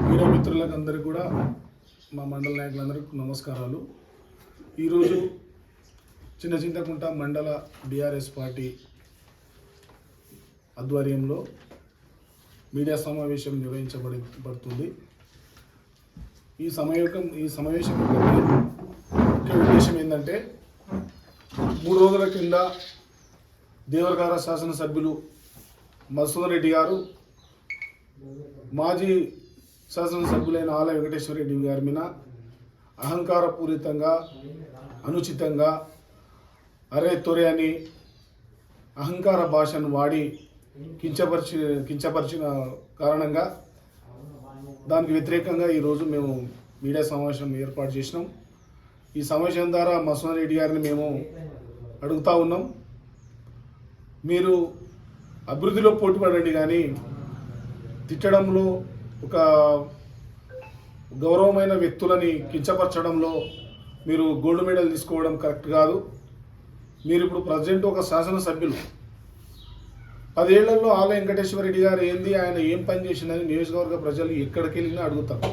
Media మిత్రులకు అందరికీ కూడా మా మండల నాయకులందరికీ నమస్కారాలు. ఈరోజు చింతకుంట మండల బీఆర్ఎస్ పార్టీ ఆధ్వర్యంలో మీడియా సమావేశం నిర్వహించబడుతుంది. ఈ సమావేశం ముఖ్య ఉద్దేశం ఏంటంటే 3 రోజుల కింద దేవరగార శాసనసభ్యులు మధుసూదన్ రెడ్డి గారు మాజీ శాసనసభ్యులైన ఆల వెంకటేశ్వర రెడ్డి గారి మీద అహంకారపూరితంగా అనుచితంగా అరే తొరే అని అహంకార భాషను వాడి కించపరిచిన కారణంగా దానికి వ్యతిరేకంగా ఈరోజు మేము మీడియా సమావేశం ఏర్పాటు చేసినాం. ఈ సమావేశం ద్వారా మధుసూదన్ రెడ్డి గారిని మేము అడుగుతూ ఉన్నాం, మీరు అభివృద్ధిలో పోటీపడండి కానీ తిట్టడంలో ఒక గౌరవమైన వ్యక్తులని కించపరచడంలో మీరు గోల్డ్ మెడల్ తీసుకోవడం కరెక్ట్ కాదు. మీరు ఇప్పుడు ప్రజెంట్ ఒక శాసనసభ్యులు 10 ఏళ్లలో ఆల వెంకటేశ్వర రెడ్డి గారు ఏంది, ఆయన ఏం పని చేసిందని నియోజకవర్గ ప్రజలు ఎక్కడికి వెళ్ళినా అడుగుతారు.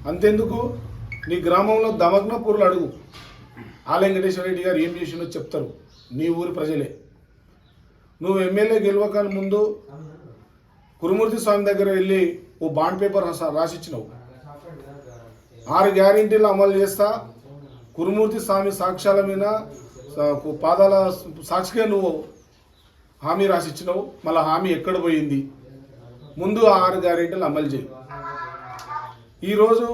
అంతెందుకు నీ గ్రామంలో దమగ్నపూర్లు అడుగు, ఆల వెంకటేశ్వర రెడ్డి గారు ఏం చేసిందో చెప్తారు నీ ఊరి ప్రజలే. నువ్వు ఎమ్మెల్యే గెలవక ముందు కురుమూర్తి స్వామి దగ్గర వెళ్ళి ఓ బాండ్ పేపర్ రాసిచ్చినావు. 6 గ్యారెంటీలు అమలు చేస్తా, కురుమూర్తి స్వామి సాక్ష్యాల మీద పాదాల సాక్షిగా నువ్వు హామీ రాసిచ్చినావు. మళ్ళీ హామీ ఎక్కడ పోయింది? ముందు 6 గ్యారెంటీలు అమలు చేయి. ఈరోజు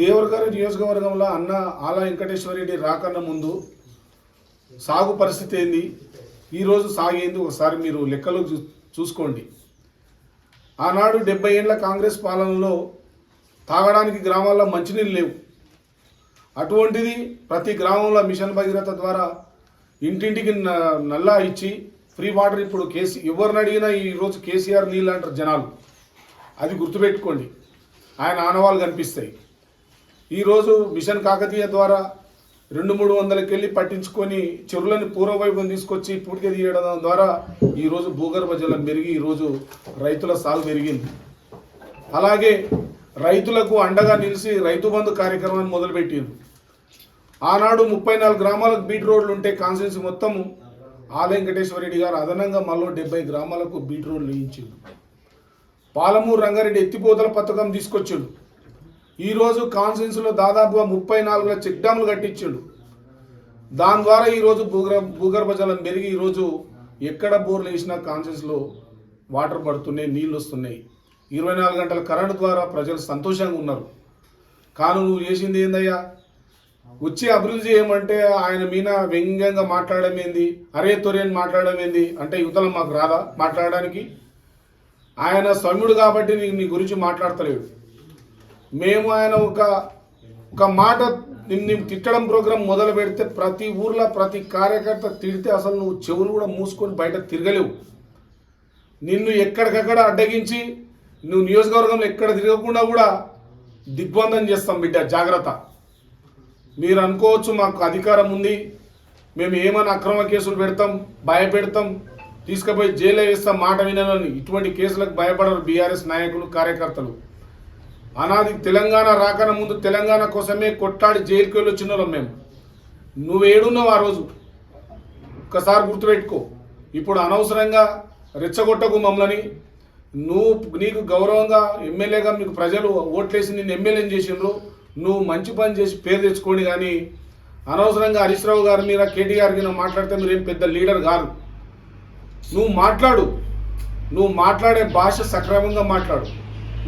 దేవరగారి నియోజకవర్గంలో అన్న ఆల వెంకటేశ్వర రెడ్డి రాకన్నా ముందు సాగు పరిస్థితి ఏంది, ఈరోజు సాగు ఏంది ఒకసారి మీరు లెక్కలో చూసుకోండి. ఆనాడు 70 ఏళ్ల కాంగ్రెస్ పాలనలో తాగడానికి గ్రామాల్లో మంచినీళ్ళు లేవు. అటువంటిది ప్రతి గ్రామంలో మిషన్ భగీరథ ద్వారా ఇంటింటికి నల్లా ఇచ్చి ఫ్రీ వాటర్ ఇప్పుడు ఎవరిని అడిగినా ఈరోజు కేసీఆర్ నీళ్ళు అంటారు జనాలు. అది గుర్తుపెట్టుకోండి, ఆయన ఆనవాళ్ళు కనిపిస్తాయి. ఈరోజు మిషన్ కాకతీయ ద్వారా 200-300కి వెళ్ళి పట్టించుకొని చెరువులను పూర్వవైపును తీసుకొచ్చి పూడిక తీయడం ద్వారా ఈరోజు భూగర్భ జలం పెరిగి ఈరోజు రైతుల సాగు పెరిగింది. అలాగే రైతులకు అండగా నిలిచి రైతు బంధు కార్యక్రమాన్ని మొదలుపెట్టింది. ఆనాడు 34 గ్రామాలకు బీట్ రోడ్లు ఉంటే కాన్స్టిట్యున్సీ మొత్తం ఆల వెంకటేశ్వర రెడ్డి గారు అదనంగా మళ్ళీ 70 గ్రామాలకు బీట్ రోడ్లు వేయించిండు. పాలమూరు రంగారెడ్డి ఎత్తిపోతల పథకం తీసుకొచ్చిండు. ఈరోజు కాన్స్టిట్యున్సీలో దాదాపుగా 34 చెక్ డ్యాములు కట్టించాడు. దాని ద్వారా ఈరోజు భూగర్భ జలం పెరిగి ఈరోజు ఎక్కడ బోర్లు వేసినా కాన్స్టిట్యున్సీలో వాటర్ పడుతున్నాయి, నీళ్ళు వస్తున్నాయి. 24 గంటల కరెంటు ద్వారా ప్రజలు సంతోషంగా ఉన్నారు. కానీ నువ్వు చేసింది ఏందయ్యా? వచ్చి అభివృద్ధి చేయమంటే ఆయన మీద వ్యంగ్యంగా మాట్లాడడం ఏంది, అరే తొరేని మాట్లాడడం ఏంది అంటే యువతలో మాకు రాదా మాట్లాడడానికి? ఆయన సౌమ్యుడు కాబట్టి నీ గురించి మాట్లాడతలేడు. మేము ఆయన ఒక మాట నిన్ను తిట్టడం ప్రోగ్రాం మొదలు పెడితే ప్రతి ఊర్లో ప్రతి కార్యకర్త తిడితే అసలు నువ్వు చెవులు కూడా మూసుకొని బయట తిరగలేవు. నిన్ను ఎక్కడికక్కడ అడ్డగించి నువ్వు నియోజకవర్గంలో ఎక్కడ తిరగకుండా కూడా దిగ్బంధం చేస్తాం బిడ్డ, జాగ్రత్త. మీరు అనుకోవచ్చు మాకు అధికారం ఉంది, మేము ఏమైనా అక్రమ కేసులు పెడతాం, భయపెడతాం, తీసుకుపోయి జైల్లో వేస్తాం మాట వినాలని. ఇటువంటి కేసులకు భయపడరు బీఆర్ఎస్ నాయకులు కార్యకర్తలు. అనాది తెలంగాణ రాకన ముందు తెలంగాణ కోసమే కొట్టాడి జైలుకి వెళ్ళి వచ్చిన వాళ్ళం మేము. నువ్వేడున్నావు ఆ రోజు ఒక్కసారి గుర్తుపెట్టుకో. ఇప్పుడు అనవసరంగా రెచ్చగొట్టకు మమ్మల్ని. నీకు గౌరవంగా ఎమ్మెల్యేగా మీకు ప్రజలు ఓట్లేసి నిన్ను ఎమ్మెల్యేని చేసిండ్రు. నువ్వు మంచి పని చేసి పేరు తెచ్చుకోండి. కానీ అనవసరంగా హరీష్ రావు గారి మీద కేటీఆర్ మీద మాట్లాడితే మీరేం పెద్ద లీడర్ కాదు. నువ్వు మాట్లాడే భాష సక్రమంగా మాట్లాడు.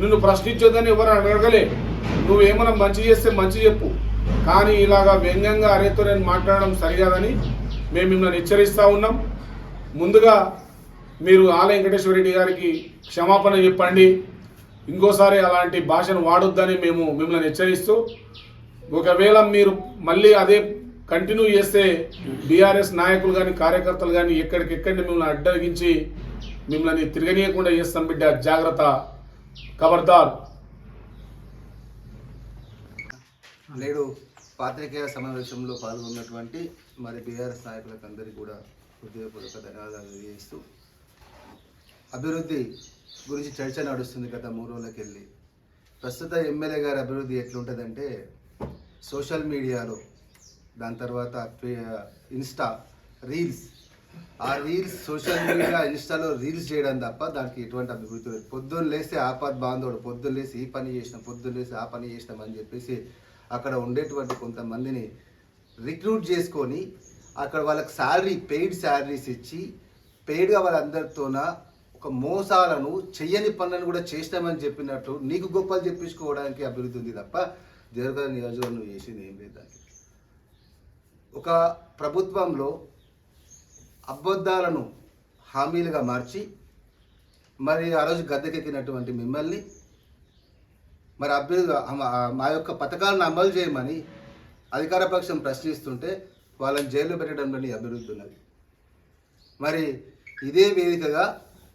నిన్ను ప్రశ్నించొద్దని ఎవరు అడగలే. నువ్వేమైనా మంచి చేస్తే మంచి చెప్పు, కానీ ఇలాగా వ్యంగ్యంగా అరేతో నేను మాట్లాడడం సరికాదని మేము మిమ్మల్ని హెచ్చరిస్తూ ఉన్నాం. ముందుగా మీరు ఆల వెంకటేశ్వర రెడ్డి గారికి క్షమాపణ చెప్పండి. ఇంకోసారి అలాంటి భాషను వాడొద్దని మేము మిమ్మల్ని హెచ్చరిస్తూ, ఒకవేళ మీరు మళ్ళీ అదే కంటిన్యూ చేస్తే బీఆర్ఎస్ నాయకులు కానీ కార్యకర్తలు కానీ ఎక్కడికెక్కడిని మిమ్మల్ని అడ్డగించి మిమ్మల్ని తిరగనీయకుండా చేస్తాం బిడ్డ, జాగ్రత్త, ఖబర్దార్. నేడు పాత్రికేయ సమావేశంలో పాల్గొన్నటువంటి మరి బీఆర్ఎస్ నాయకులకు అందరికీ కూడా హృదయపూర్వక ధన్యవాదాలు తెలియజేస్తూ అభివృద్ధి గురించి చర్చ నడుస్తుంది గత 3 రోజులకెళ్ళి. ప్రస్తుత ఎమ్మెల్యే గారి అభివృద్ధి ఎట్లుంటుందంటే సోషల్ మీడియాలో, దాని తర్వాత ఇన్స్టా రీల్స్, ఆ రీల్స్ సోషల్ మీడియా ఇన్స్టాలో రీల్స్ చేయడం తప్ప దానికి ఎటువంటి అభివృద్ధి లేదు. పొద్దున్న లేస్తే ఆపద్ బాంధవుడు, పొద్దున్న లేసి ఈ పని చేసినాం, పొద్దున్న లేసి ఆ పని చేసినాం అని చెప్పేసి అక్కడ ఉండేటువంటి కొంతమందిని రిక్రూట్ చేసుకొని అక్కడ వాళ్ళకి పెయిడ్ శాలరీస్ ఇచ్చి పెయిడ్గా వాళ్ళందరితోన ఒక మోసాలను చెయ్యని పనులను కూడా చేసినామని చెప్పినట్టు నీకు గొప్పలు చెప్పించుకోవడానికి అభివృద్ధి ఉంది తప్ప దేవరగడ నియోజకవర్గం చేసింది ఏం లేదు. దానికి ఒక ప్రభుత్వంలో అబద్ధాలను హామీలుగా మార్చి మరి ఆ రోజు గద్దెకెక్కినటువంటి మిమ్మల్ని మరి మా యొక్క పథకాలను అమలు చేయమని అధికార పక్షం ప్రశ్నిస్తుంటే వాళ్ళని జైల్లో పెట్టడంలోని అభివృద్ధి ఉన్నది. మరి ఇదే వేదికగా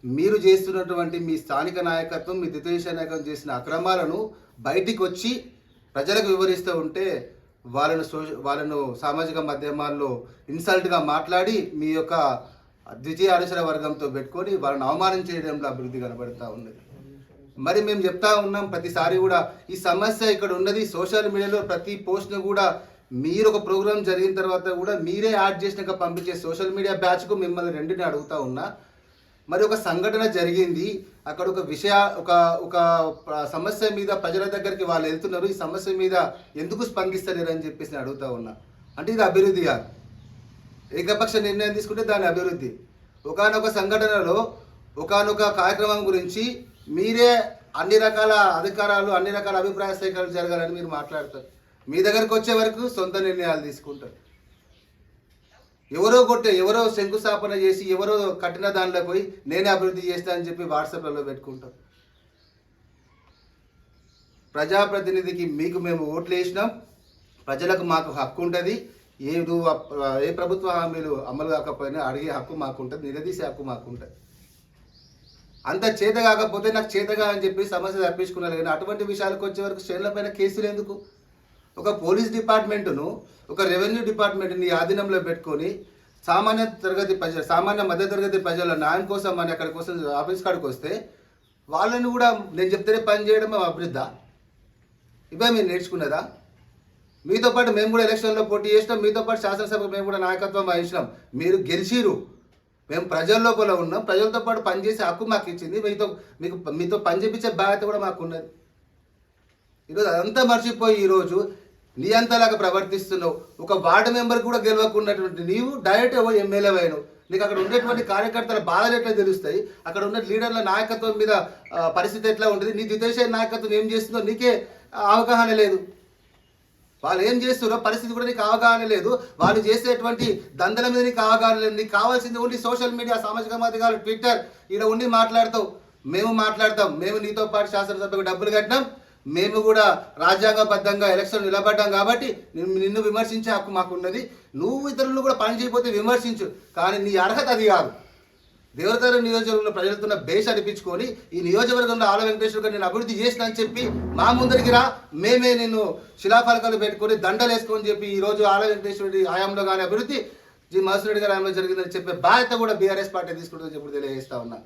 మీరు చేస్తున్నటువంటి మీ స్థానిక నాయకత్వం, మీ ద్వితీయ నాయకత్వం చేసిన అక్రమాలను బయటికి వచ్చి ప్రజలకు వివరిస్తూ ఉంటే వాళ్ళను సామాజిక మాధ్యమాల్లో ఇన్సల్ట్గా మాట్లాడి మీ యొక్క ద్వితీయ అనుసర వర్గంతో పెట్టుకొని వాళ్ళని అవమానం చేయడంలో అభివృద్ధి కనబడుతూ ఉన్నది. మరి మేము చెప్తా ఉన్నాం ప్రతిసారి కూడా ఈ సమస్య ఇక్కడ ఉన్నది. సోషల్ మీడియాలో ప్రతి పోస్ట్ను కూడా మీరు ఒక ప్రోగ్రామ్ జరిగిన తర్వాత కూడా మీరే యాడ్ చేసినాక పంపించే సోషల్ మీడియా బ్యాచ్కు మిమ్మల్ని రెండుని అడుగుతా ఉన్నా. మరి ఒక సంఘటన జరిగింది, అక్కడ ఒక సమస్య మీద ప్రజల దగ్గరికి వాళ్ళు వెళ్తున్నారు, ఈ సమస్య మీద ఎందుకు స్పందిస్తలేరు అని చెప్పేసి నేను అడుగుతా ఉన్నా. అంటే ఇది అభివృద్ధి కాదు. ఏకపక్ష నిర్ణయం తీసుకుంటే దాని అభివృద్ధి. ఒకానొక సంఘటనలో ఒకానొక కార్యక్రమం గురించి మీరే అన్ని రకాల అధికారాలు, అన్ని రకాల అభిప్రాయ సేకరణ జరగాలని మీరు మాట్లాడతారు. మీ దగ్గరకు వచ్చే వరకు సొంత నిర్ణయాలు తీసుకుంటారు. ఎవరో శంకుస్థాపన చేసి ఎవరో కట్టిన దానిలో పోయి నేనే అభివృద్ధి చేస్తా అని చెప్పి వాట్సాప్లలో పెట్టుకుంటాం. ప్రజాప్రతినిధికి మీకు మేము ఓట్లు వేసినాం, ప్రజలకు మాకు హక్కు ఉంటుంది. ఏ ప్రభుత్వ హామీలు అమలు కాకపోయినా అడిగే హక్కు మాకు ఉంటుంది, నిలదీసే హక్కు మాకు ఉంటుంది. అంత చేత కాకపోతే నాకు చేతగా అని చెప్పి సమస్య తప్పించుకున్నారు. కానీ అటువంటి విషయాలకు వచ్చే వరకు శ్రేణులపైన కేసులు ఎందుకు? ఒక పోలీస్ డిపార్ట్మెంటును, ఒక రెవెన్యూ డిపార్ట్మెంట్ని ఆధీనంలో పెట్టుకొని సామాన్య మధ్యతరగతి ప్రజల న్యాయం కోసం అని అక్కడి కోసం ఆఫీస్ కాడికి వస్తే వాళ్ళని కూడా నేను చెప్తేనే పని చేయడం అభివృద్ధా? ఇవే మీరు నేర్చుకున్నదా? మీతో పాటు మేము కూడా ఎలక్షన్లో పోటీ చేసినాం, మీతో పాటు శాసనసభకు మేము కూడా నాయకత్వం వహించినాం. మీరు గెలిచిరు, మేము ప్రజల లోపల ఉన్నాం, ప్రజలతో పాటు పనిచేసే హక్కు మాకు ఇచ్చింది. మీతో పని చేపించే బాధ్యత కూడా మాకు ఉన్నది. ఈరోజు అదంతా మర్చిపోయి ఈరోజు నీ అంతలాగా ప్రవర్తిస్తున్నావు. ఒక వార్డు మెంబర్ కూడా గెలవకున్నటువంటి నీవు డైరెక్ట్ ఎమ్మెల్యే అయినావు. నీకు అక్కడ ఉండేటువంటి కార్యకర్తల బాధలు ఎట్లా తెలుస్తాయి, అక్కడ ఉన్న లీడర్ల నాయకత్వం మీద పరిస్థితి ఎట్లా ఉంటుంది, నీ ద్వితీయ నాయకత్వం ఏం చేస్తుందో నీకే అవగాహన లేదు. వాళ్ళు ఏం చేస్తున్నారో పరిస్థితి కూడా నీకు అవగాహన లేదు. వాళ్ళు చేసేటువంటి దందల మీద నీకు అవగాహన లేదు. నీకు కావాల్సింది ఓన్లీ సోషల్ మీడియా, సామాజిక మాధ్యమాలు, ట్విట్టర్, ఇక్కడ ఉండి మాట్లాడతావు. మేము మాట్లాడతాం, మేము నీతో పాటు శాసనసభకు డబ్బులు కట్టినాం, మేము కూడా రాజ్యాంగబద్ధంగా ఎలక్షన్ నిలబడ్డాం కాబట్టి నిన్ను విమర్శించే హక్కు మాకున్నది. నువ్వు ఇతరులను కూడా పని చేయకపోతే విమర్శించు, కానీ నీ అర్హత అది కాదు. దేవరగడ నియోజకవర్గంలో ప్రజలతో బేస్ అనిపించుకొని ఈ నియోజకవర్గంలో ఆల వెంకటేశ్వర గారు నేను అభివృద్ధి చేసిన అని చెప్పి మా ముందరికి రా, మేమే నిన్ను శిలాఫలకాలు పెట్టుకొని దండలు వేసుకొని చెప్పి ఈరోజు ఆల వెంకటేశ్వరుడి హయాంలో కానీ అభివృద్ధి జి మహేశ్వర రెడ్డి గారి హయాంలో జరిగిందని చెప్పే బాధ్యత కూడా బీఆర్ఎస్ పార్టీ తీసుకుంటుందని చెప్పి తెలియజేస్తా ఉన్నా.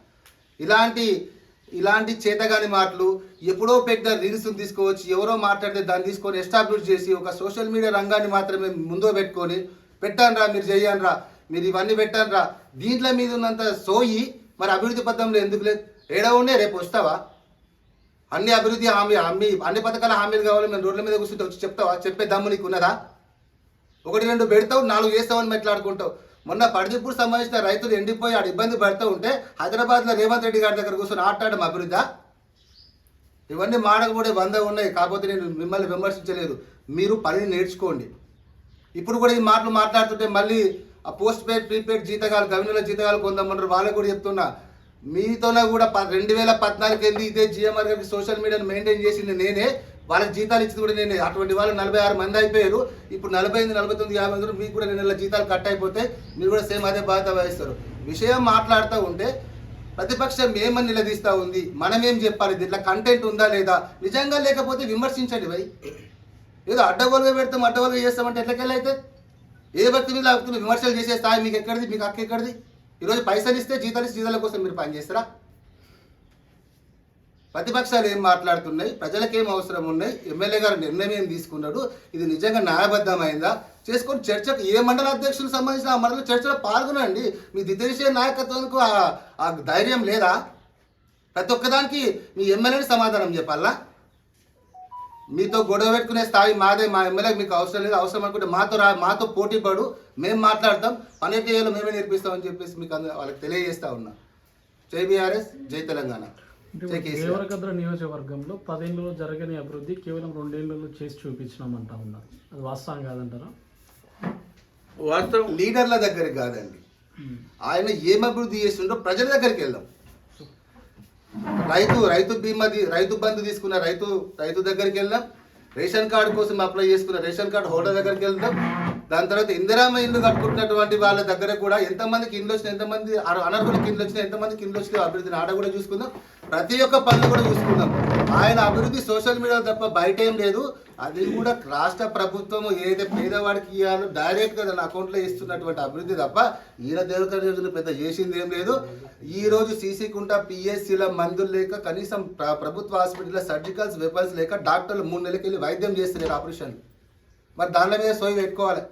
ఇలాంటి చేతగాని మాటలు ఎప్పుడో పెట్టిన రీల్స్ తీసుకోవచ్చు, ఎవరో మాట్లాడితే దాన్ని తీసుకొని ఎస్టాబ్లిష్ చేసి ఒక సోషల్ మీడియా రంగాన్ని మాత్రమే ముందో పెట్టుకొని పెట్టానరా, మీరు చెయ్యనరా, మీరు ఇవన్నీ పెట్టానరా, దీంట్లో మీద ఉన్నంత సోయి మరి అభివృద్ధి పథంలో ఎందుకు లేదు? ఏడా ఉండే రేపు వస్తావా? అన్ని అభివృద్ధి అన్ని పథకాల హామీలు కావాలి, మేము రోడ్ల మీద కూర్చుంటే వచ్చి చెప్తావా? చెప్పే దమ్ము నీకు ఉన్నదా? 1-2 పెడతావు, 4 చేస్తావని మాట్లాడుకుంటావు. మొన్న పడిదిప్పుడు సంబంధించిన రైతులు ఎండిపోయి ఆడ ఇబ్బంది పడుతూ ఉంటే హైదరాబాద్లో రేవంత్ రెడ్డి గారి దగ్గర కూర్చొని ఆటాడడం అభివృద్ధి? ఇవన్నీ మాడకపోతే 100 ఉన్నాయి. కాకపోతే నేను మిమ్మల్ని విమర్శించలేదు, మీరు పనిని నేర్చుకోండి. ఇప్పుడు కూడా ఈ మాటలు మాట్లాడుతుంటే మళ్ళీ ఆ పోస్ట్ పెయిడ్ ప్రీపెయిడ్ జీతగాలు, గవర్నర్ల జీతగాలు కొంతమంది వాళ్ళకు కూడా చెప్తున్నా, మీతోనే కూడా 2014 వెళ్ళి ఇదే జిఎంఆర్ గారికి సోషల్ మీడియాను మెయింటైన్ చేసింది నేనే, వాళ్ళకి జీతాలు ఇచ్చింది కూడా నేనే. అటువంటి వాళ్ళు 46 మంది అయిపోయారు. ఇప్పుడు 48, 49, 50 మంది మీకు కూడా నెల జీతాలు కట్ అయిపోతే మీరు కూడా సేమ్ అదే బాధ్యత వహిస్తారు. విషయం మాట్లాడుతూ ఉంటే ప్రతిపక్షం ఏమని నిలదీస్తూ ఉంది, మనమేం చెప్పాలి, దీంట్లో కంటెంట్ ఉందా లేదా? నిజంగా లేకపోతే విమర్శించండి భయ్. ఏదో అడ్డగోలుగా పెడతాం, అడ్డగోలుగా చేస్తామంటే ఎట్లకెళ్ళి అయితే ఏ వ్యక్తి మీద విమర్శలు చేసే స్థాయి మీకు ఎక్కడిది? మీకు హక్కు ఎక్కడిది? ఈరోజు పైసలు ఇస్తే జీతాల కోసం మీరు పనిచేస్తారా? ప్రతిపక్షాలు ఏం మాట్లాడుతున్నాయి, ప్రజలకేం అవసరం ఉన్నాయి, ఎమ్మెల్యే గారు నిర్ణయం ఏం తీసుకున్నాడు, ఇది నిజంగా న్యాయబద్ధమైందా చేసుకొని చర్చకు ఏ మండల అధ్యక్షులకు సంబంధించిన ఆ మండల చర్చలో పాల్గొనండి. మీ దిశ నాయకత్వానికి ఆ ధైర్యం లేదా? ప్రతి ఒక్కదానికి మీ ఎమ్మెల్యేని సమాధానం చెప్పాలా? మీతో గొడవ పెట్టుకునే స్థాయి మాదే, మా ఎమ్మెల్యేకి మీకు అవసరం లేదు, అవసరం అనుకుంటే మాతో పోటీ పడు, మేము మాట్లాడతాం, పని చేయాలో మేమే నేర్పిస్తామని చెప్పేసి మీకు వాళ్ళకి తెలియజేస్తా ఉన్నా. జై బీఆర్ఎస్, జై తెలంగాణ. దేవరకద్ర నియోజకవర్గంలో 10 ఏళ్ళలో జరగని అభివృద్ధి కేవలం 2 ఏళ్లలో చేసి చూపించినామంటా ఉన్నారు. అది వాస్తవం కాదంటారా? వాస్తవం లీడర్ల దగ్గరికి కాదండి, ఆయన ఏం అభివృద్ధి చేస్తుండో ప్రజల దగ్గరికి వెళ్దాం. రైతు రైతు బంధు తీసుకున్న రైతు దగ్గరికి వెళ్దాం. రేషన్ కార్డు కోసం అప్లై చేసుకున్న రేషన్ కార్డు హోల్డర్ దగ్గరికి వెళ్దాం. దాని తర్వాత ఇందిరామ ఇల్లు కట్టుకుంటున్నటువంటి వాళ్ళ దగ్గర కూడా ఎంతమందికి ఇండ్లు వచ్చినాయి, ఎంతమంది అనర్హులకి ఇండ్లు వచ్చినాయి, ఎంతమందికి ఇండ్లు వచ్చినాయి అభివృద్ధిని ఆడ కూడా చూసుకుందాం. ప్రతి ఒక్క పనులు కూడా చూసుకుందాం. ఆయన అభివృద్ధి సోషల్ మీడియా తప్ప బయట ఏం లేదు. అది కూడా రాష్ట్ర ప్రభుత్వం ఏదైతే పేదవాడికి ఇవ్వాలో డైరెక్ట్గా తన అకౌంట్లో ఇస్తున్నటువంటి అభివృద్ధి తప్ప ఈయన దేవత పెద్ద చేసింది ఏం లేదు. ఈరోజు సీసీ కుంట పిఎస్సీల మందులు లేక, కనీసం ప్రభుత్వ హాస్పిటల్లో సర్జికల్స్ వెపన్స్ లేక డాక్టర్లు 3 నెలలకి వెళ్ళి వైద్యం చేస్తున్నారు ఆపరేషన్. మరి దాని మీద సోయి పెట్టుకోవాలి.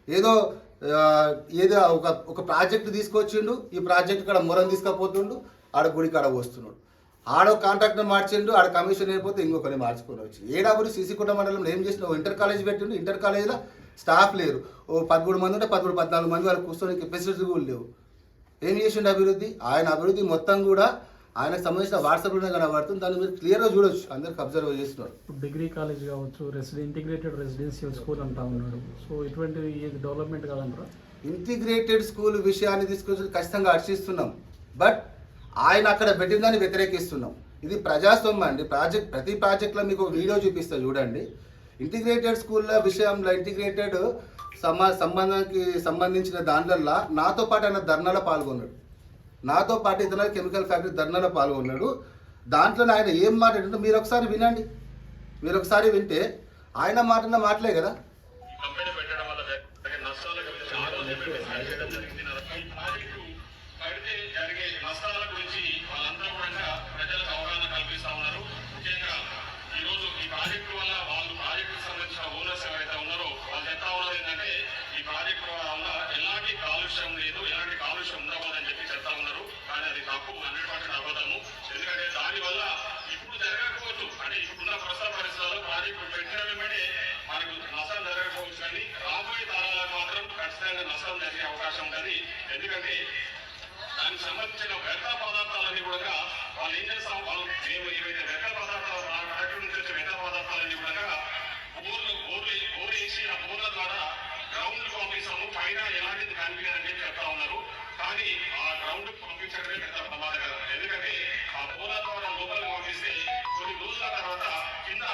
ఏదో ఒక ప్రాజెక్టు తీసుకొచ్చిండు, ఈ ప్రాజెక్టు కాడ మొరం తీసుకపోతుండు, ఆడ గుడి కాడ వస్తున్నాడు, ఆడో కాంట్రాక్టర్ మార్చిండు, ఆడ కమిషన్ అయిపోతే ఇంకొకరిని మార్చుకొని వచ్చింది. ఏడాబురి సీసీకుంట మండలంలో ఏం చేసిన, ఇంటర్ కాలేజ్ పెట్టిండు, ఇంటర్ కాలేజీలో స్టాఫ్ లేరు, 13 మంది ఉంటే 14 మంది వాళ్ళు కూర్చొని కెపాసిటీ కూడా లేవు. ఏం చేసిండు అభివృద్ధి? ఆయన అభివృద్ధి మొత్తం కూడా ఆయనకు సంబంధించిన వాట్సాప్లోనే కనబడుతుంది. దాన్ని మీరు క్లియర్గా చూడొచ్చు, అందరికి అబ్జర్వ్ చేస్తున్నారు. డిగ్రీ కాలేజ్ కావచ్చు, ఇంటిగ్రేటెడ్ రెసిడెన్షియల్ స్కూల్ అంటా ఉన్నాడు. సో ఇటువంటి డెవలప్మెంట్ కాదంటారా? ఇంటిగ్రేటెడ్ స్కూల్ విషయాన్ని తీసుకొచ్చి ఖచ్చితంగా హర్షిస్తున్నాం. బట్ ఆయన అక్కడ పెట్టిన దాన్ని వ్యతిరేకిస్తున్నాం. ఇది ప్రజాస్వామ్యం అండి. ప్రతి ప్రాజెక్ట్లో మీకు ఒక వీడియో చూపిస్తా చూడండి. ఇంటిగ్రేటెడ్ స్కూళ్ళ విషయంలో ఇంటిగ్రేటెడ్ సంబంధానికి సంబంధించిన దాంట్లో నాతో పాటు ఆయన ధర్నాలో పాల్గొన్నాడు, నాతో పాటు ఇతర కెమికల్ ఫ్యాక్టరీ ధర్నాలో పాల్గొన్నాడు. దాంట్లో ఆయన ఏం మాట్లాడిందో మీరు ఒకసారి వినండి. మీరు ఒకసారి వింటే ఆయన మాట్లాడిన మాటలే కదా. ఎందుకంటే దానికి సంబంధించిన వ్యర్థ పదార్థాలన్నీ కూడా వాళ్ళు ఏం చేస్తాం, వాళ్ళు మేము ఏవైతే వ్యర్థ పదార్థాలు ఫ్యాక్టరీ నుంచి వచ్చే వ్యర్థ పదార్థాలన్నీ కూడా బోర్లు వేసి ఆ బోర్ల ద్వారా గ్రౌండ్ పంపిస్తాము, పైన ఎలాంటిది కనిపించదని చెప్పి చెప్తా ఉన్నారు. కానీ ఆ గ్రౌండ్ పంపించడమే పెద్ద ప్రమాదకరం. ఎందుకంటే ఆ బోర్ల ద్వారా లోపలికి పంపిస్తే కొన్ని రోజుల తర్వాత కింద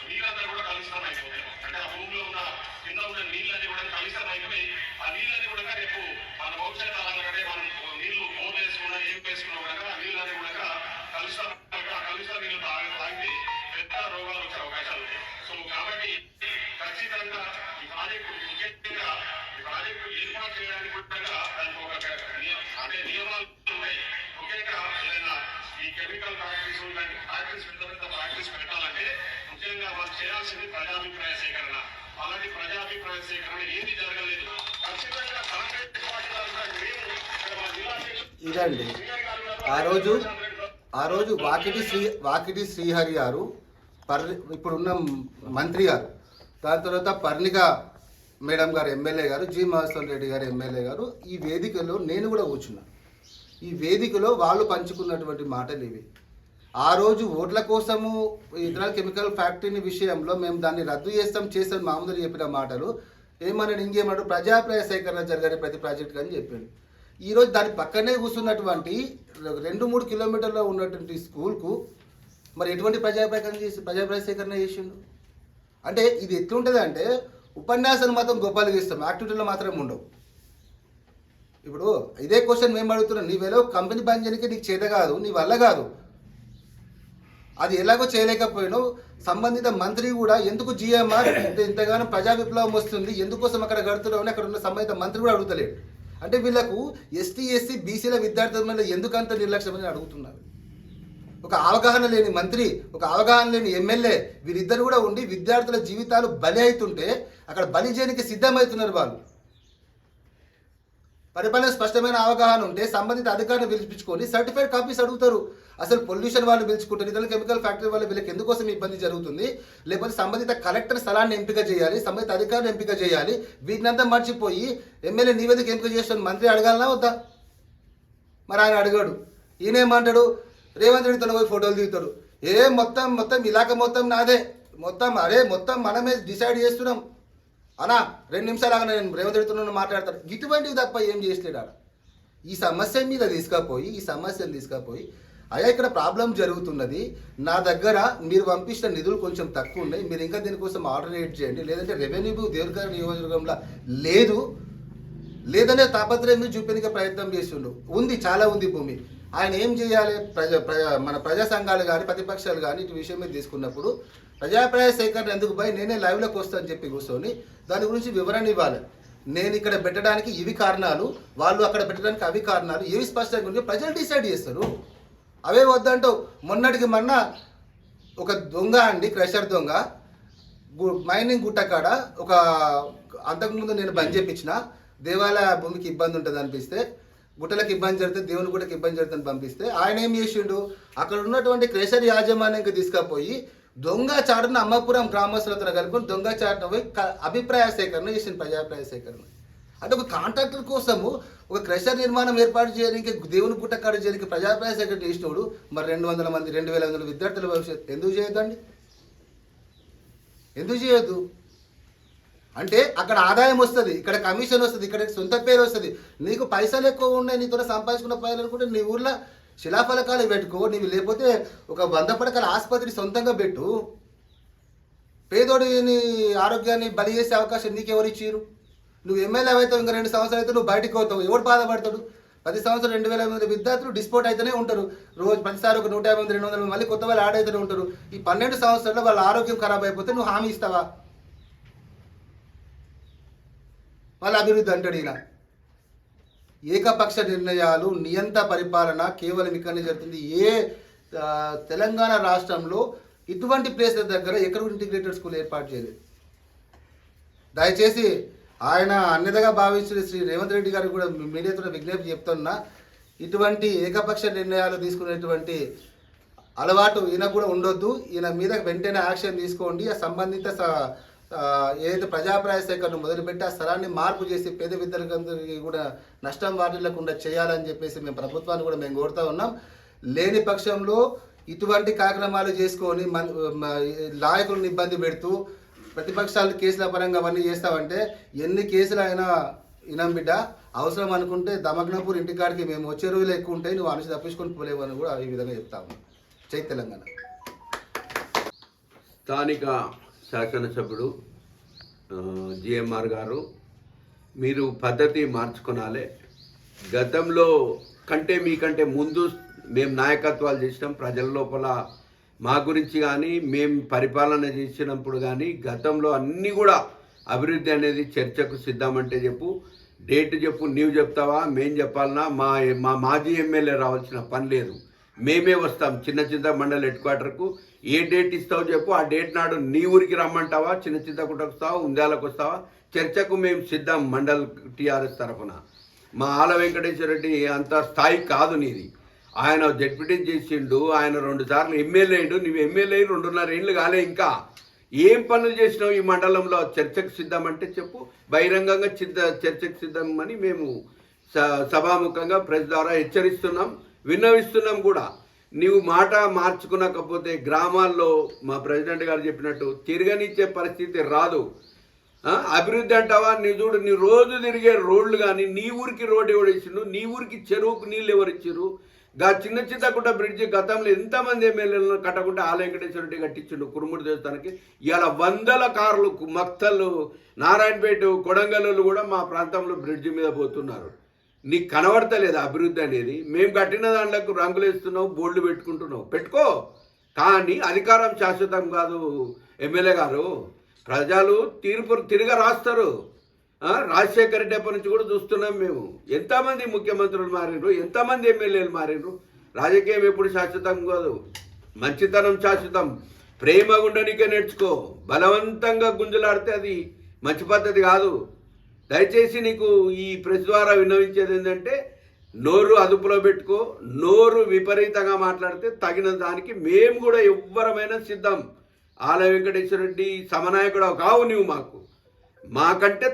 నీళ్ళంతా కూడా కలుషితం అయిపోతాయి. అంటే ఆ భూమిలో ఉన్న కింద ఉన్న నీళ్ళని కూడా కలుషితం అయిపోయి ఆ నీళ్ళని కూడా రేపు మన భవిష్యత్ తరాలంటే మనం నీళ్లు బోర్లు వేసుకున్నా ఏం వేసుకున్నా కూడా ఆ నీళ్ళని కూడా కలుషిత నీళ్ళు తాగితే పెద్ద రోగాలు వచ్చే అవకాశాలు ఉంటాయి. సో కాబట్టి ఖచ్చితంగా ఈ ప్రాజెక్టు ముఖ్యంగా ఈ ప్రాజెక్టు ఏర్పాటు చేయడానికి కూడా దానికి ఒక అంటే నియమాలు ఉన్నాయి. ముఖ్యంగా ఏదైనా ఈ కెమికల్ ఫ్యాక్టరీస్ లాంటి ఫ్యాక్టరీస్ పెద్ద ఫ్యాక్టరీస్ పెట్టాలంటే ముఖ్యంగా వాళ్ళు చేయాల్సింది ప్రజాభిప్రాయ సేకరణ. అలాంటి ప్రజాభిప్రాయ సేకరణ ఏది జరగలేదు. ఖచ్చితంగా ఇదండి ఆ రోజు వాకిటి శ్రీహరి గారు, ఇప్పుడున్న మంత్రి గారు, దాని తర్వాత పర్ణిక మేడం గారు ఎమ్మెల్యే గారు, జి మహేశ్వర్ రెడ్డి గారు ఎమ్మెల్యే గారు, ఈ వేదికలో నేను కూడా కూర్చున్నాను. ఈ వేదికలో వాళ్ళు పంచుకున్నటువంటి మాటలు ఇవి. ఆ రోజు ఓట్ల కోసము ఇతర కెమికల్ ఫ్యాక్టరీని విషయంలో మేము దాన్ని రద్దు చేస్తాం మామూలు చెప్పిన మాటలు ఏమన్నాడు, ఇంకేమన్నాడు, ప్రజాప్రాయ సేకరణ జరగాలి ప్రతి ప్రాజెక్టుకి అని చెప్పాడు. ఈరోజు దాని పక్కనే కూర్చున్నటువంటి 2-3 కిలోమీటర్లో ఉన్నటువంటి స్కూల్కు మరి ఎటువంటి ప్రజాప్రాయ సేకరణ చేసిండు అంటే ఇది ఎట్లుంటుంది అంటే ఉపన్యాసాలు మాత్రం గొప్పలు ఇస్తాం, యాక్టివిటీలో మాత్రం ఉండవు. ఇప్పుడు ఇదే క్వశ్చన్ మేము అడుగుతున్నాం, నీవెలో కంపెనీ బంద్ చేయడానికి నీకు చేత కాదు, నీ వల్ల కాదు, అది ఎలాగో చేయలేకపోయావు. సంబంధిత మంత్రి కూడా ఎందుకు జిఎంఆర్ ఇంతగానో ప్రజా విప్లవం వస్తుంది ఎందుకోసం అక్కడ కడుతున్నావు అని అక్కడ ఉన్న సంబంధిత మంత్రి కూడా అడుగుతలేడు. అంటే వీళ్ళకు ఎస్టీ బీసీల విద్యార్థుల మీద ఎందుకంత నిర్లక్ష్యం అని అడుగుతున్నారు. ఒక అవగాహన లేని మంత్రి, ఒక అవగాహన లేని ఎమ్మెల్యే, వీరిద్దరు కూడా ఉండి విద్యార్థుల జీవితాలు బలి అవుతుంటే అక్కడ బలి చేయడానికి సిద్ధమవుతున్నారు వాళ్ళు. పరిపాలన స్పష్టమైన అవగాహన ఉంటే సంబంధిత అధికారులు పిలిపించుకొని సర్టిఫైడ్ కాపీస్ అడుగుతారు. అసలు పొల్యూషన్ వాళ్ళు పిలుచుకుంటారు, ఇతరులు కెమికల్ ఫ్యాక్టరీ వాళ్ళు వీళ్ళకి ఎందుకోసం ఇబ్బంది జరుగుతుంది, లేకపోతే సంబంధిత కలెక్టర్ స్థలాన్ని ఎంపిక చేయాలి, సంబంధిత అధికారులు ఎంపిక చేయాలి. వీటినంతా మర్చిపోయి ఎమ్మెల్యే నివేదిక ఎంపిక చేసిన మంత్రి అడగాలనా వద్దా? మరి ఆయన అడిగాడు. ఈయనేమంటాడు, రేవంత్ రెడ్డితో పోయి ఫోటోలు దిగుతాడు. మొత్తం ఇలాక మొత్తం నాదే, మొత్తం మనమే డిసైడ్ చేస్తున్నాం అన్నా. 2 నిమిషాలు ఆగా నేను రేవంత్ రెడ్డితో మాట్లాడతాడు. ఇటువంటివి తప్ప ఏం చేసలేడు ఆడ. ఈ సమస్య మీద తీసుకపోయి అయ్యా ఇక్కడ ప్రాబ్లం జరుగుతున్నది, నా దగ్గర మీరు పంపించిన నిధులు కొంచెం తక్కువ ఉన్నాయి, మీరు ఇంకా దీనికోసం ఆల్టర్నేట్ చేయండి, లేదంటే రెవెన్యూ దేవరకద్ర నియోజకవర్గంలో లేదనే తాపత్రయం మీరు చూపించే ప్రయత్నం చేస్తుండు. ఉంది, చాలా ఉంది భూమి. ఆయన ఏం చేయాలి? మన ప్రజా సంఘాలు కానీ ప్రతిపక్షాలు కానీ ఇటు విషయం మీద తీసుకున్నప్పుడు ప్రజాప్రాయ సేకరణ ఎందుకు పోయి నేనే లైవ్లోకి వస్తానని చెప్పి కూర్చొని దాని గురించి వివరణ ఇవ్వాలి. నేను ఇక్కడ పెట్టడానికి ఇవి కారణాలు, వాళ్ళు అక్కడ పెట్టడానికి అవి కారణాలు, ఏవి స్పష్టంగా ఉంటే ప్రజలు డిసైడ్ చేస్తారు. అవే వద్దంటావు. మొన్నటికి మొన్న ఒక దొంగ అండి, క్రషర్ దొంగ, మైనింగ్ గుట్టకాడ ఒక అంతకుముందు నేను బంద్ చేయించిన దేవాలయ భూమికి ఇబ్బంది ఉంటుంది అనిపిస్తే, గుట్టలకు ఇబ్బంది జరుగుతుంది, దేవుని గుట్టకి ఇబ్బంది జరుగుతుంది పంపిస్తే ఆయన ఏం చేసిండు, అక్కడ ఉన్నటువంటి క్రేషర్ యాజమాన్యంకి తీసుకుపోయి దొంగ చాటును అమ్మపురం గ్రామస్తులతో కలుపుకొని దొంగ చాటును పోయి అభిప్రాయ సేకరణ చేసింది, ప్రజాభిప్రాయ సేకరణ. అంటే ఒక కాంట్రాక్టర్ కోసము ఒక క్రషర్ నిర్మాణం ఏర్పాటు చేయడానికి, దేవుని గుట్ట కాడ చేయడానికి ప్రజాభిప్రాయ సేకరణ చేసినప్పుడు మరి 200 మంది 2500 విద్యార్థుల భవిష్యత్తు ఎందుకు చేయొద్దండి? ఎందుకు చేయొద్దు? అంటే అక్కడ ఆదాయం వస్తుంది, ఇక్కడ కమిషన్ వస్తుంది, ఇక్కడ సొంత పేరు వస్తుంది. నీకు పైసలు ఎక్కువ ఉన్నాయి, నీతో సంపాదించుకున్న పైసలు అనుకుంటే నీ ఊర్లో శిలాఫలకాలు పెట్టుకో. నీవు లేకపోతే ఒక 100 పడకల ఆసుపత్రి సొంతంగా పెట్టు. పేదోడిని ఆరోగ్యాన్ని బలి చేసే అవకాశం నీకెవరు ఇచ్చారు? నువ్వు ఎమ్మెల్యే అవుతావు, ఇంకా 2 సంవత్సరాలు అయితే నువ్వు బయటకు అవుతావు. ఎవడు బాధపడతాడు? 10 సంవత్సరాలు 2000 మంది విద్యార్థులు డిస్పోర్ట్ అయితేనే ఉంటారు. రోజు ప్రతిసారి ఒక 150 మంది 200 మంది మళ్ళీ కొత్త వాళ్ళు యాడ్ అవుతూనే ఉంటారు. ఈ 12 సంవత్సరాల్లో వాళ్ళ ఆరోగ్యం ఖరాబ్ అయిపోతే నువ్వు హామీ ఇస్తావా? వాళ్ళ అభివృద్ధి అంటాడు ఈయన. ఏకపక్ష నిర్ణయాలు, నియంత పరిపాలన కేవలం ఇక్కడనే జరుగుతుంది. తెలంగాణ రాష్ట్రంలో ఇటువంటి ప్లేస్ల దగ్గర ఎక్కడ ఇంటిగ్రేటెడ్ స్కూల్ ఏర్పాటు చేయలేదు. దయచేసి ఆయన అన్యతగా భావించిన శ్రీ రేవంత్ రెడ్డి గారికి కూడా మీడియాతో విజ్ఞప్తి చెప్తున్నా, ఇటువంటి ఏకపక్ష నిర్ణయాలు తీసుకునేటువంటి అలవాటు ఈయన కూడా ఉండొద్దు. ఈయన మీద వెంటనే యాక్షన్ తీసుకోండి. ఆ సంబంధిత ఏదైతే ప్రజాప్రాయ సేకరణ మొదలుపెట్టి ఆ స్థలాన్ని మార్పు చేసి పేద విద్యార్థులందరికీ కూడా నష్టం వాటిల్లకుండా చేయాలని చెప్పేసి మేము ప్రభుత్వాన్ని కూడా మేము కోరుతా ఉన్నాం. లేని పక్షంలో ఇటువంటి కార్యక్రమాలు చేసుకొని నాయకులను ఇబ్బంది పెడుతూ ప్రతిపక్షాలు కేసుల పరంగా అవన్నీ చేస్తామంటే ఎన్ని కేసులు అయినా ఇనం బిడ్డ, అవసరం అనుకుంటే దమగ్నపూర్ ఇంటికాడికి మేము వచ్చే రోజులు ఎక్కువ ఉంటాయి, నువ్వు అనుసరి తప్పించుకొని పోలేవని కూడా ఈ విధంగా చెప్తాము. జై తెలంగాణ. స్థానిక శాసనసభ్యుడు జిఎంఆర్ గారు, మీరు పద్ధతి మార్చుకోనాలి. గతంలో కంటే మీకంటే ముందు మేము నాయకత్వాలు చేసినాం ప్రజల లోపల. మా గురించి కానీ మేము పరిపాలన చేసినప్పుడు కానీ గతంలో అన్నీ కూడా అభివృద్ధి అనేది చర్చకు సిద్ధమంటే చెప్పు, డేట్ చెప్పు. నీవు చెప్తావా, మేం చెప్పాలన్నా? మా మాజీ ఎమ్మెల్యే రావాల్సిన పని లేదు, మేమే వస్తాం చిన్న చిన్న మండల హెడ్ క్వార్టర్కు. ఏ డేట్ ఇస్తావో చెప్పు, ఆ డేట్ నాడు నీ ఊరికి రమ్మంటావా, చిన్న చింతకుంటకు వస్తావా, ఉందాలకు వస్తావా, చర్చకు మేము సిద్ధం. మండల్ టీఆర్ఎస్ తరఫున మా ఆల వెంకటేశ్వర రెడ్డి అంత స్థాయి కాదు నీది. ఆయన జడ్పీటీ చేసిండు, ఆయన 2 సార్లు ఎమ్మెల్యే అయ్యిండు. నువ్వు ఎమ్మెల్యే 2.5 ఏళ్ళు కాలే, ఇంకా ఏం పనులు చేసినావు ఈ మండలంలో? చర్చకు సిద్ధమంటే చెప్పు, బహిరంగంగా చర్చకు సిద్ధమని మేము సభాముఖంగా ప్రెస్ ద్వారా హెచ్చరిస్తున్నాం, విన్నవిస్తున్నాం కూడా. నీవు మాట మార్చుకునకపోతే గ్రామాల్లో మా ప్రెసిడెంట్ గారు చెప్పినట్టు తిరగనిచ్చే పరిస్థితి రాదు. అభివృద్ధి అంటావా? నీ చూడు, నీ రోజు తిరిగే రోడ్లు కానీ నీ ఊరికి రోడ్డు ఎవరిచ్చిండు, నీ ఊరికి చెరువుకు నీళ్ళు ఎవరిచ్చారు? చిన్న చింతకుంట బ్రిడ్జి గతంలో ఎంతమంది ఎమ్మెల్యేలను కట్టకుండా ఆల వెంకటేశ్వర రెడ్డి కట్టించిండు కురుముడి దేవస్థానానికి. ఇలా 100 కార్లు మక్తలు, నారాయణపేట, కొడంగల్లు కూడా మా ప్రాంతంలో బ్రిడ్జి మీద పోతున్నారు. నీకు కనబడతలేదు అభివృద్ధి అనేది? మేము కట్టిన దాంట్లకు రంగులు వేస్తున్నావు, బోర్డులు పెట్టుకుంటున్నావు, పెట్టుకో. కానీ అధికారం శాశ్వతం కాదు ఎమ్మెల్యే గారు. ప్రజలు తీర్పు తిరిగి రాస్తారు. రాజశేఖర రెడ్డి అప్పటి నుంచి కూడా చూస్తున్నాం మేము. ఎంతమంది ముఖ్యమంత్రులు మారినరు, ఎంతమంది ఎమ్మెల్యేలు మారినరు. రాజకీయం ఎప్పుడు శాశ్వతం కాదు, మంచితనం శాశ్వతం. ప్రేమ ఉండనికే నేర్చుకో. బలవంతంగా గుంజులాడితే అది మంచి పద్ధతి కాదు. దయచేసి నీకు ఈ ప్రెస్ ద్వారా విన్నవించేది ఏంటంటే నోరు అదుపులో పెట్టుకో. నోరు విపరీతంగా మాట్లాడితే తగిన దానికి మేము కూడా ఎవ్వరమైనా సిద్ధం. ఆల వెంకటేశ్వర రెడ్డి సమనాయకుడు కావు నువ్వు, మాకంటే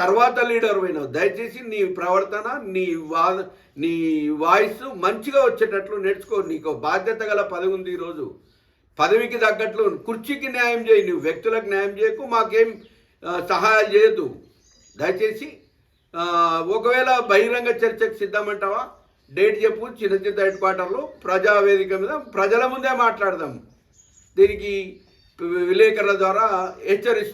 తర్వాత లీడర్ అయినావు. దయచేసి నీ ప్రవర్తన, నీ వాయిస్ మంచిగా వచ్చేటట్లు నేర్చుకో. నీకు బాధ్యత గల పదవి ఉంది. ఈరోజు పదవికి తగ్గట్లు కుర్చీకి న్యాయం చేయి, నువ్వు వ్యక్తులకు న్యాయం చేయకు, మాకేం సహాయాలు చేయొద్దు. దయచేసి ఒకవేళ బహిరంగ చర్చకు సిద్ధమంటావా? డేట్ చెప్పు. చిన్న హెడ్ క్వార్టర్లో ప్రజావేదిక మీద ప్రజల ముందే మాట్లాడదాం. దీనికి విలేకరుల ద్వారా హెచ్చరిస్తూ